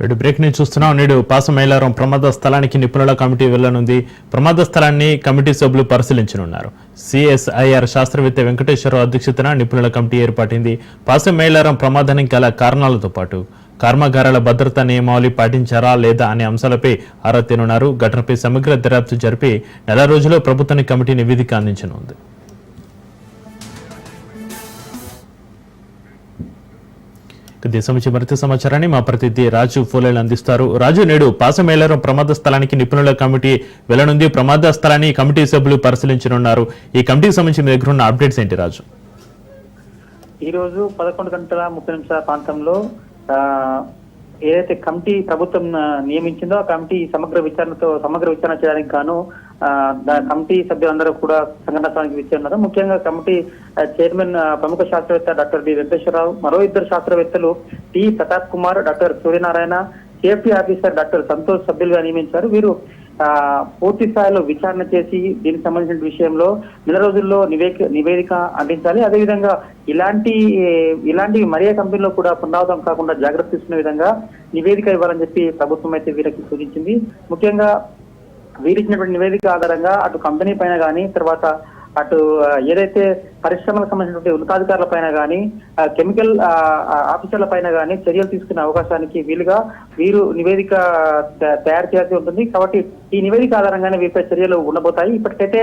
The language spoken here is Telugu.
రెడ్డి బ్రేక్ ని చూస్తున్నాం. నేడు పాసమైలారం ప్రమాద స్థలానికి నిపుణుల కమిటీ వెళ్లనుంది. ప్రమాద స్థలాన్ని కమిటీ సభ్యులు పరిశీలించనున్నారు. సిఎస్ఐఆర్ శాస్త్రవేత్త వెంకటేశ్వరరావు అధ్యక్షతన నిపుణుల కమిటీ ఏర్పాటింది. పాసమైలారం ప్రమాదానికి గల కారణాలతో పాటు కర్మాగారాల భద్రతా నియమావళి పాటించారా లేదా అనే అంశాలపై ఆరా తీనున్నారు. ఘటనపై సమగ్ర దర్యాప్తు జరిపి నెల రోజుల్లో ప్రభుత్వానికి కమిటీ నివేదిక అందించనుంది. దేశం మరింత సమాచారాన్ని మా ప్రతినిధి రాజు ఫోలేలు అందిస్తారు. రాజు, నేడు పాసమైలారం ప్రమాద స్థలానికి నిపుణుల కమిటీ వెళ్లనుంది. ప్రమాద స్థలాన్ని కమిటీ సభ్యులు పరిశీలించనున్నారు. ఈ కమిటీకి సంబంధించి మీ దగ్గర ఉన్న అప్డేట్స్ ఏంటి రాజు? ఈ రోజు 11:30 ప్రాంతంలో ఏదైతే కమిటీ ప్రభుత్వం నియమించిందో ఆ కమిటీ సమగ్ర విచారణ చేయడానికి గాను కమిటీ సభ్యులందరూ కూడా సంఘటన స్థలానికి విచ్చేస్తున్నారు. ముఖ్యంగా కమిటీ చైర్మన్ ప్రముఖ శాస్త్రవేత్త డాక్టర్ బి వెంకటేశ్వరరావు, మరో ఇద్దరు శాస్త్రవేత్తలు T Pratap Kumar, doctor Suryanarayana, safety officer doctor Santosh సభ్యులుగా నియమించారు. వీరు పూర్తి స్థాయిలో విచారణ చేసి దీనికి సంబంధించిన విషయంలో నెల రోజుల్లో నివేదిక అందించాలి. అదేవిధంగా ఇలాంటి మరే కంపెనీలో కూడా పునరావృతం కాకుండా జాగ్రత్త తీసుకునే విధంగా నివేదిక ఇవ్వాలని చెప్పి ప్రభుత్వం అయితే వీరికి సూచించింది. ముఖ్యంగా వీరిచ్చినటువంటి నివేదిక ఆధారంగా అటు కంపెనీ పైన కానీ, తర్వాత అటు ఏదైతే పరిశ్రమలకు సంబంధించినటువంటి ఉన్నతాధికారుల పైన కానీ, కెమికల్ ఆఫీసర్ల పైన కానీ చర్యలు తీసుకునే అవకాశానికి వీరు నివేదిక తయారు చేయాల్సి ఉంటుంది. కాబట్టి ఈ నివేదిక ఆధారంగానే వీరిపై చర్యలు ఉండబోతాయి. ఇప్పటికైతే